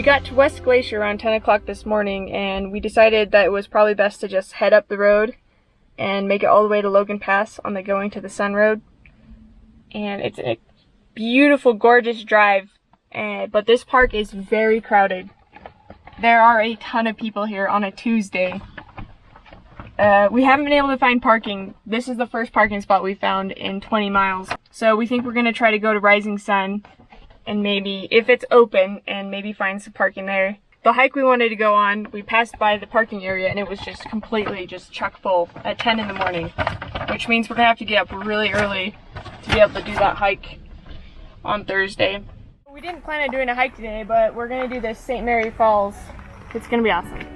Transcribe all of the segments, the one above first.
We got to West Glacier around 10 o'clock this morning, and we decided that it was probably best to just head up the road and make it all the way to Logan Pass on the Going to the Sun road. And it's a beautiful, gorgeous drive, but this park is very crowded. There are a ton of people here on a Tuesday. We haven't been able to find parking. This is the first parking spot we found in 20 miles. So we think we're going to try to go to Rising Sun and maybe, if it's open, and maybe find some parking there. The hike we wanted to go on, we passed by the parking area and it was just completely just chock full at 10 in the morning, which means we're going to have to get up really early to be able to do that hike on Thursday. We didn't plan on doing a hike today, but we're going to do this St. Mary Falls. It's going to be awesome.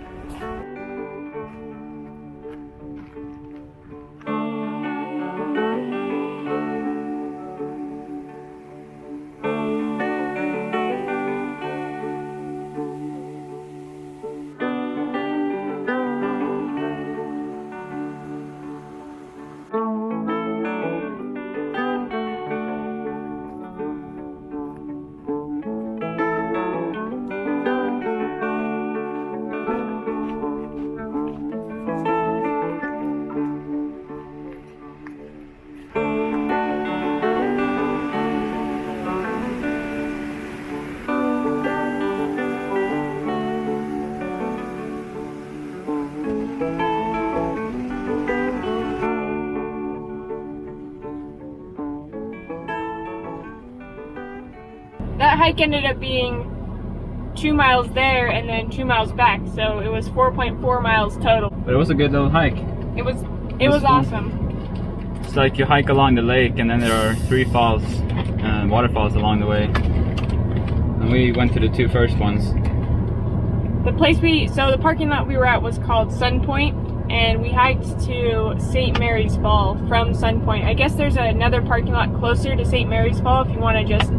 That hike ended up being 2 miles there and then 2 miles back, so it was 4.4 miles total. But it was a good little hike. It was awesome. It's like you hike along the lake and then there are 3 falls, waterfalls along the way. And we went to the 2 first ones. The parking lot we were at was called Sun Point, and we hiked to St. Mary's Fall from Sun Point. I guess there's another parking lot closer to St. Mary's Fall if you want to just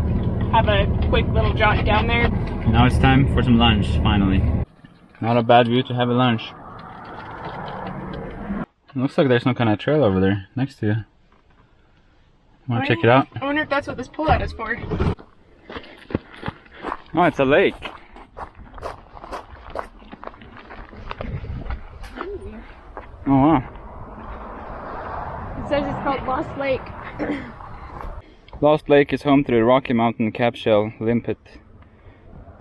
have a quick little jaunt down there. Now it's time for some lunch, finally. Not a bad view to have a lunch. It looks like there's some kind of trail over there next to you. Want to check it out? I wonder if that's what this pullout is for. Oh, it's a lake. Ooh. Oh wow. It says it's called Lost Lake. Lost Lake is home to the Rocky Mountain capshell limpet.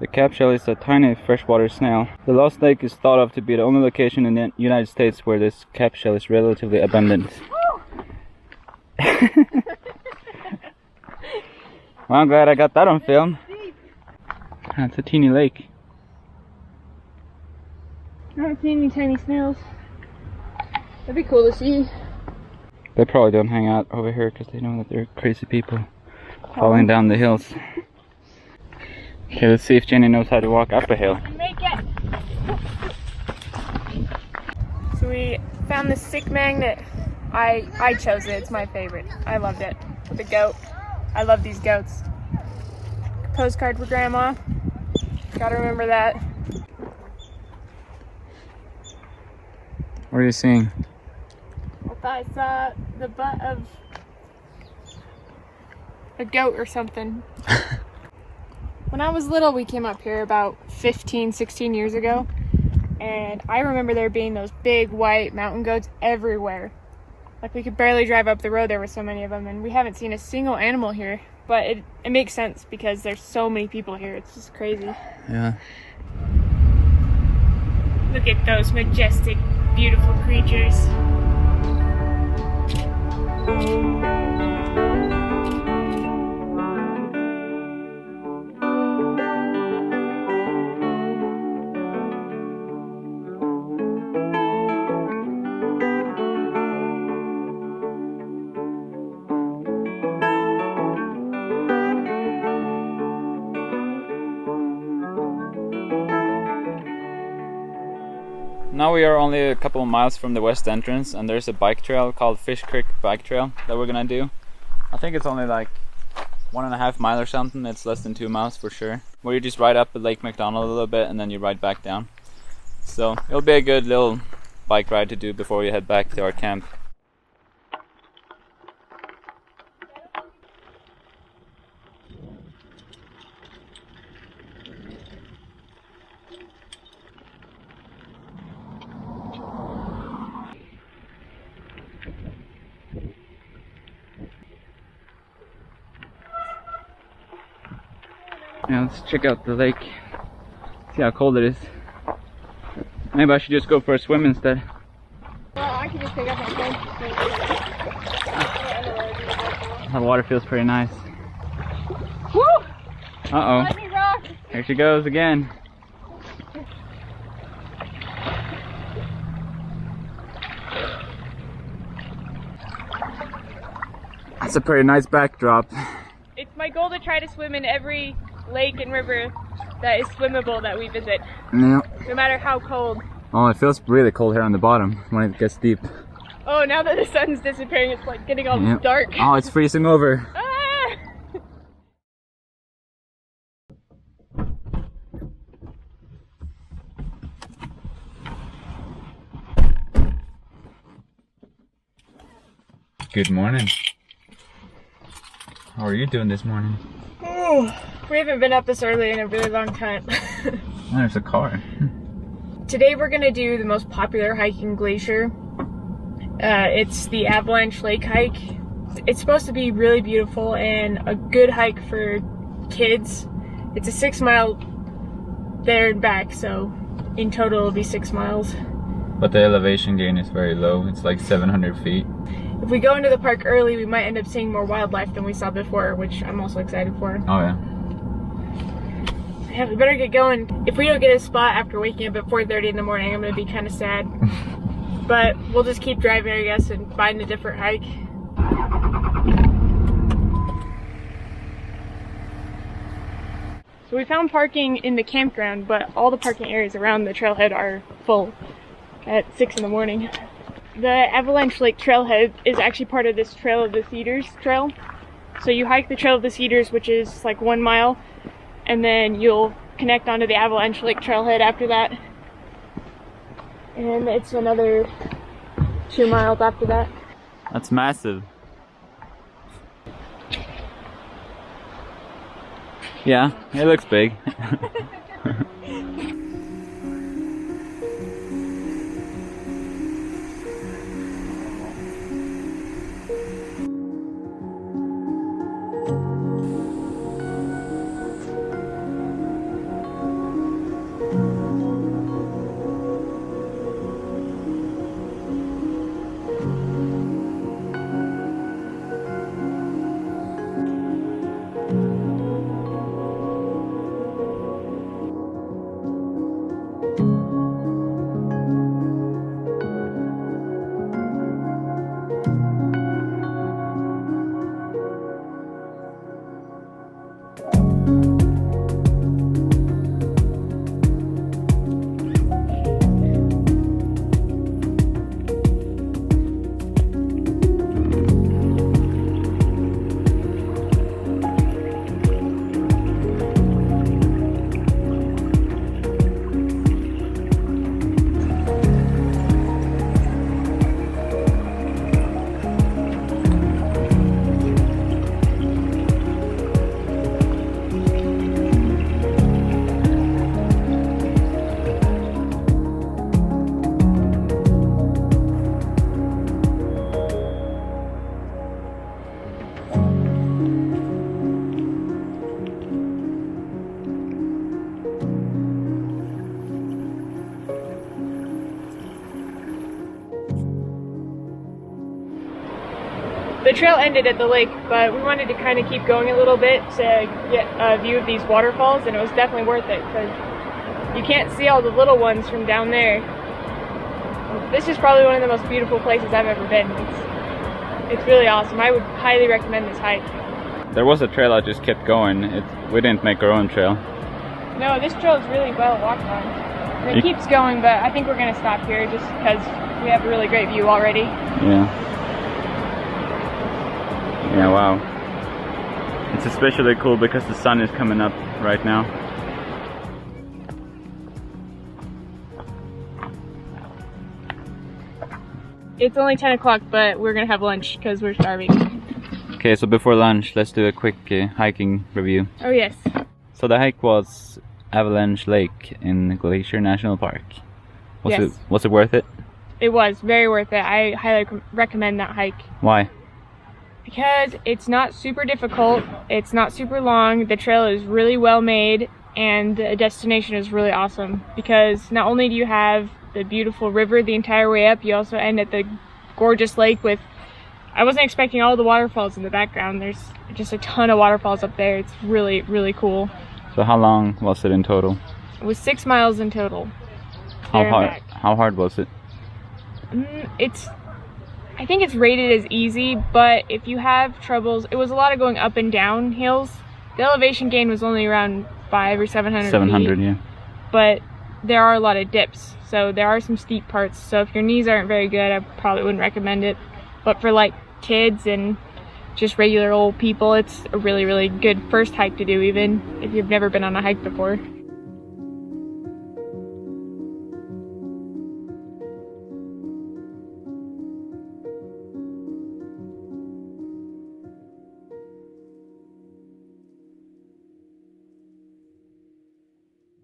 The capshell is a tiny freshwater snail. The Lost Lake is thought of to be the only location in the United States where this capshell is relatively abundant. Well, I'm glad I got that on film. It's a teeny lake. I haven't seen any tiny snails. That'd be cool to see. They probably don't hang out over here because they know that they're crazy people falling down the hills. Okay, let's see if Jenny knows how to walk up a hill. Make it! So we found this stick magnet. I chose it. It's my favorite. I loved it. With the goat. I love these goats. Postcard for Grandma. Gotta remember that. What are you seeing? I thought I saw the butt of a goat or something. When I was little, we came up here about 15, 16 years ago, and I remember there being those big white mountain goats everywhere. Like, we could barely drive up the road, there were so many of them, and we haven't seen a single animal here. But it makes sense because there's so many people here. It's just crazy. Yeah. Look at those majestic, beautiful creatures. Now we are only a couple of miles from the west entrance, and there's a bike trail called Fish Creek Bike Trail that we're gonna do. I think it's only like 1.5 miles or something. It's less than 2 miles for sure. Where you just ride up at Lake McDonald a little bit and then you ride back down. So it'll be a good little bike ride to do before you head back to our camp. Yeah, let's check out the lake. See how cold it is. Maybe I should just go for a swim instead. Well, I can just pick up my phone. The water feels pretty nice. Woo! Uh-oh. Let me rock. Here she goes again. That's a pretty nice backdrop. It's my goal to try to swim in every lake and river that is swimmable that we visit. Yeah. No matter how cold. Oh, it feels really cold here on the bottom when it gets deep. Oh, now that the sun's disappearing, it's like getting all dark. Oh, it's freezing over. Ah! Good morning. How are you doing this morning? Oh, we haven't been up this early in a really long time. Oh, there's a car. Today we're gonna do the most popular hike in Glacier. It's the Avalanche Lake hike. It's supposed to be really beautiful and a good hike for kids. It's a 6 mile there and back, so in total it'll be 6 miles. But the elevation gain is very low. It's like 700 feet. If we go into the park early, we might end up seeing more wildlife than we saw before, which I'm also excited for. Oh yeah. Yeah, we better get going. If we don't get a spot after waking up at 4:30 in the morning, I'm gonna be kind of sad. But we'll just keep driving, I guess, and find a different hike. So we found parking in the campground, but all the parking areas around the trailhead are full at 6 in the morning. The Avalanche Lake Trailhead is actually part of this Trail of the Cedars trail. So you hike the Trail of the Cedars, which is like 1 mile, and then you'll connect onto the Avalanche Lake Trailhead after that. And it's another 2 miles after that. That's massive. Yeah, it looks big. The trail ended at the lake, but we wanted to kind of keep going a little bit to get a view of these waterfalls, and it was definitely worth it because you can't see all the little ones from down there. This is probably one of the most beautiful places I've ever been. It's really awesome. I would highly recommend this hike. There was a trail I just kept going. We didn't make our own trail. No, this trail is really well walked on. And it keeps going, but I think we're going to stop here just because we have a really great view already. Yeah. Yeah, wow. It's especially cool because the sun is coming up right now. It's only 10 o'clock, but we're going to have lunch because we're starving. Okay, so before lunch, let's do a quick hiking review. Oh, yes. So the hike was Avalanche Lake in Glacier National Park. Was it worth it? It was very worth it. I highly recommend that hike. Why? Because it's not super difficult, it's not super long, the trail is really well made, and the destination is really awesome. Because not only do you have the beautiful river the entire way up, you also end at the gorgeous lake with, I wasn't expecting all the waterfalls in the background. There's just a ton of waterfalls up there. It's really, really cool. So how long was it in total? It was 6 miles in total. How hard was it? I think it's rated as easy, but if you have troubles, it was a lot of going up and down hills. The elevation gain was only around 500 or 700 700, feet, yeah. but there are a lot of dips, so there are some steep parts. So if your knees aren't very good, I probably wouldn't recommend it. But for like kids and just regular old people, it's a really, really good first hike to do, even if you've never been on a hike before.